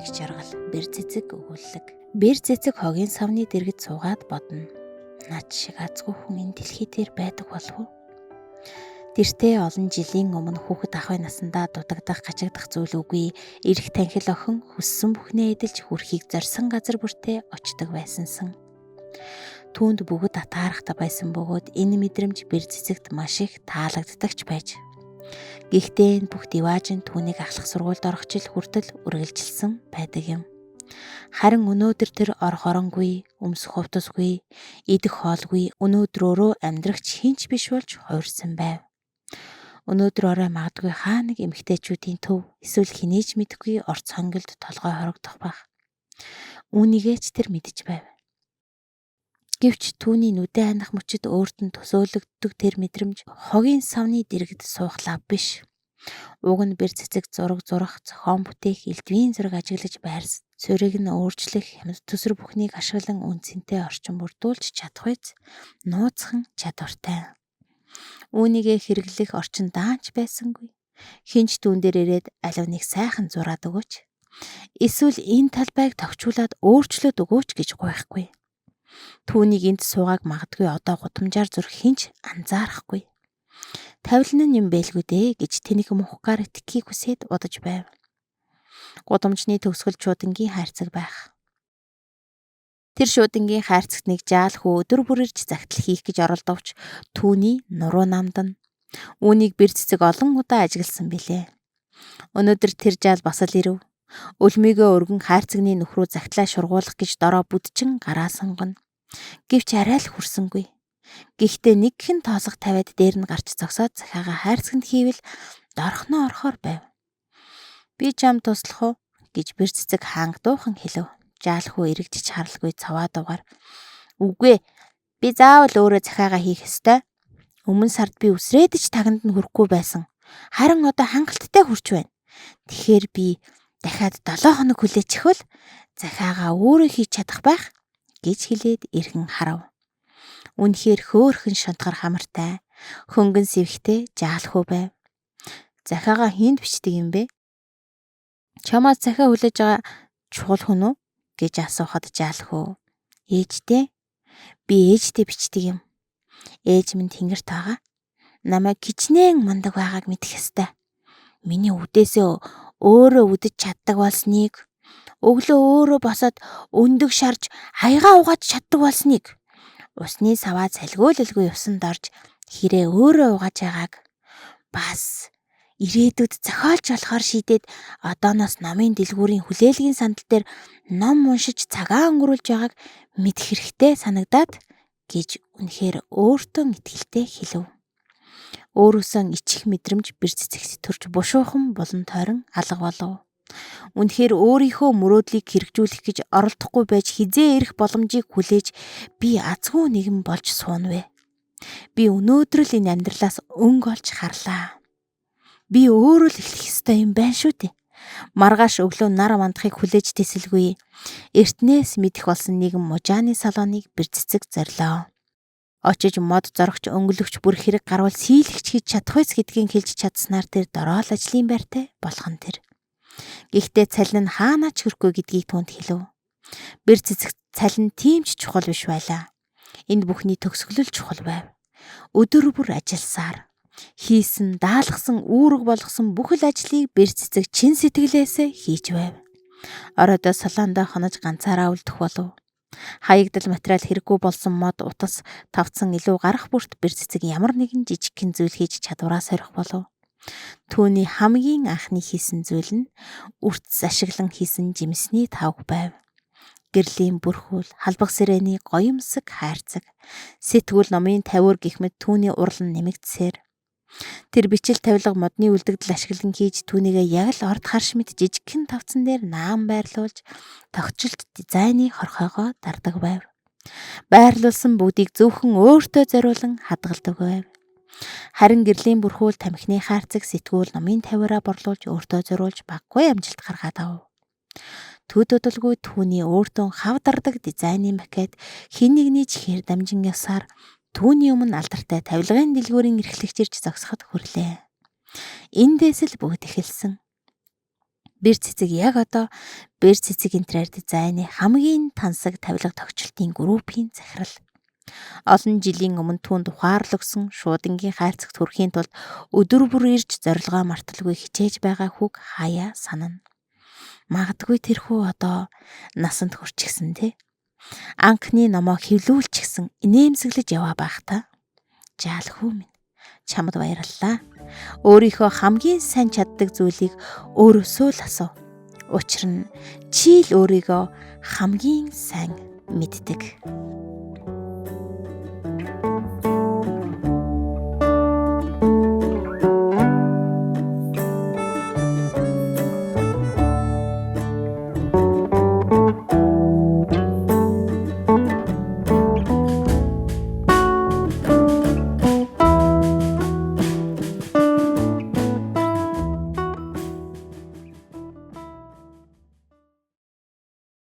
их жаргал бэр цэцэг өгүүлэг. Бэр цэцэг хогийн савны дэргэд суугаад бодно. Над шиг азгүй хүн энэ дэлхий дээр байдаг болов уу? Тэртээ олон жилийн өмнө хүүхэд ахуй насандаа дутагдах, гачигдах зүйл үгүй. Ирэх танхил охин хүссэн бүхнээ эдэлж хүрхийг зорьсон газар бүртээ очдог байсансан. Түүнд бүгд атаарахтай байсан бөгөөд энэ мэдрэмж бэр цэцэгт маш их таалагддагч байж. Гэхдээ энэ бүх дивааж нь түүнийг ахлах сургуульд орохчил хүртэл үргэлжилсэн байдаг юм. Харин өнөөдөр тэр орох оронгүй, өмсөх хувцасгүй, идэх хоолгүй, өнөөдрөөрөө амьдрахч хинч биш болж хуурсан байв. Өнөөдөр орой магадгүй хаа нэг эмэгтэйчүүдийн төв эсвэл хинээж мэдэхгүй орц хонгилд толгой хорогдох байх. Үүнийгээ ч тэр мэдэж байв. Гэвч түүний нүдэ ханах мөчид өөрт нь төсөөлөгддөг тэр мэдрэмж хогийн савны дэргэд суух лав биш. Уг нь бэр цэцэг зураг зурах, зохион бүтээх, элдвийн зураг ажиглаж байрс цорыг нь өөрчлөх, хямд төсөр бүхнийг ашиглан үнцэнтэй орчин бүрдүүлж чадах үз нууцхан чадвартай. Үүнийгээ хэрэглэх орчин даанч байсангүй. Хинч түүн дээр ирээд алив нэг сайхан зураад өгөөч. Эсвэл энэ талбайг товчуулаад өөрчлөөд өгөөч гэж гуйхгүй. Түүнийг энд суугааг магадгүй одоо гудамжаар зүрх хинч анзаарахгүй. Тавилан нь юм бэлгүй дээ гэж тэнийх мухгаар итгэхийг хүсээд удаж байв. Гудамжны төгсгөл шуудангийн хайрцаг байх. Тэр шуудангийн хайрцагт нэг жаал хүү өдөр бүр ирж загтал хийх гэж оролдовч түүний нуруу намдан. Үүнийг бэр цэцэг олон удаа ажигласан билээ. Өнөөдөр тэр жаал бас л ирэв. Өлмийгөө өргөн хайрцагны нөхрөө загтлаа шургуулах гэж дороо бүдчин гараа сунгана. Гэвч арай л хүрсэнгүй. Гэхдээ нэг хэн тоолох тавиад дээр нь гарч зогсоод захиагаа хайрцагт хийвэл дорхноо орохоор байв. Би чам туслах уу гэж бэр цэцэг хаанг дуухан хэлв. Жаал хүү эргэжиж харалгүй цаваа дуугаар. Үгүй би заавал өөрөө захиагаа хийх ёстой. Өмнө сард би үсрээд ч тагнад нь хүрэхгүй байсан. Харин одоо хангалттай хүрч байна. Тэгэхээр би дахиад 7 хоног хүлээчихвэл захиагаа өөрөө хийж чадах байх гэж хэлээд эргэн харав. Үнэхээр хөөхөн шонтгор хамартай, хөнгөн сэвхтэй жаалхуу байв. Захиагаа хийнд бичдэг юм бэ? Чамаас захиа хүлээж байгаа чухал хүн үү гэж асуухад жаалхуу. Ээжтэй. Би ээжтэй бичдэг юм. Ээж минь тэнгэрт байгаа. Намайг хичнээн мундаг байгааг мэдэх ёстой. Миний үдээсээ өөрөө үдэж чаддаг болсныг, өглөө өөрөө босоод өндөг шарж хаягаа угааж чаддаг болсныг, усны саваа цалгиулалгүй усанд орж хэрэг өөрөө угааж байгааг, бас ирээдүйд зохиолч болохоор шийдээд одооноос номын дэлгүүрийн хүлээлгийн сандал дээр ном уншиж цагаа өнгөрүүлж байгааг мэдэх хэрэгтэй санагдаад гэж үнэхээр өөртөө итгэлтэй хэлв. Өөрөөсөө ичих мэдрэмж бэр цэцэгт төрж бушуухан булан тойрон алга болов. Үнэхээр өөрийнхөө мөрөөдлийг хэрэгжүүлэх гэж оролдохгүй байж хизээ ирэх боломжийг хүлээж би азгүй нэгэн болж суунвэ. Би өнөөдөр л энэ амьдралаас өнгө олж харлаа. Би өөрөө л эхлэх ёстой юм байна шүү дээ. Маргааш өглөө нар мандахыг хүлээж тэсэлгүй. Эртнээс мэдэх болсон нэгэн мужааны салоныг бэр цэцэг зорилоо. Очиж мод зорогч өнгөлөгч бүр хэрэг гарвал сийлэгч хийж чадах байс гэдгийг хэлж чадсанаар тэр дороо л ажлын байртай болох нь тэр. Гэхдээ цалин нь хаанаач хөрөхгүй гэдгийг түүнд хэлв. Бэр цэцэг цалин тийм ч чухал биш байлаа. Энд бүхний төгсгөл чухал байв. Өдөр бүр ажилласаар хийсэн, даалгасан, үүрэг болгосон бүхэл ажлыг бэр цэцэг чин сэтгэлээсээ хийж байв. Оройдоо салондоо хонож ганцаараа үлдэх болов. Хаягдал материал хэрэггүй болсон мод утас тавцсан илүү гарах бүрт бэр цэцэг ямар нэгэн жижигхэн зүйл хийж чадвараа сорих болов. Түүний хамгийн анхны хийсэн зүйл нь үрц ашиглан хийсэн жимсний тавг байв. Гэрлийн бүрхүүл, халбах сэрээний гоёмсог хайрцаг, сэтгүүл номын тавиур гэх мэт түүний урлан нэмэгдсээр. Тэр бичил тавилга модны үлдэгдэл ашиглан хийж түүнийгээ яг л орд харш мэт жижигхэн тавцан дээр наан байрлуулж тогтчлт дизайны хорхоогоо дардаг байв. Байрлуулсан бүгдийг зөвхөн өөртөө зориулан хадгалдаг байв. Харин гэрлийн бүрхүүл тамхины хайрцаг сэтгүүл номын тавиараа борлуулж өөртөө зориулж баггүй амжилт гаргаад ав. Төд удалгүй түүний өөртөө хав дардаг дизайны макет хэн нэгний чихээр дамжин явсаар түүний өмнө алдартай тавилгын дэлгүүрийн эрхлэгч ирж зогсоход хүрлээ. Эндээс л бүгд эхэлсэн. Бэр цэцэг яг одоо бэр цэцэг энтрээр дизайны хамгийн тансаг тавилга тогтчлтын группийн захирал. Олон жилийн өмнө түүнд ухаарлаг өгсөн шуудангийн хайлцагт хүрэхийн тулд өдөр бүр ирж зорилгоо марталгүй хичээж байгаа хүүг хаяа санана. Магадгүй тэр хүү одоо насанд хүрчихсэн те. Анхны номоо хэвлүүлчихсэн инээмсэглэж яваа байх та. Жаал хүү минь. Чамд баярлалаа. Өөрийнхөө хамгийн сайн чаддаг зүйлийг өөрөөсөө л асуу. Учир нь чи л өөрийгөө хамгийн сайн мэддэг.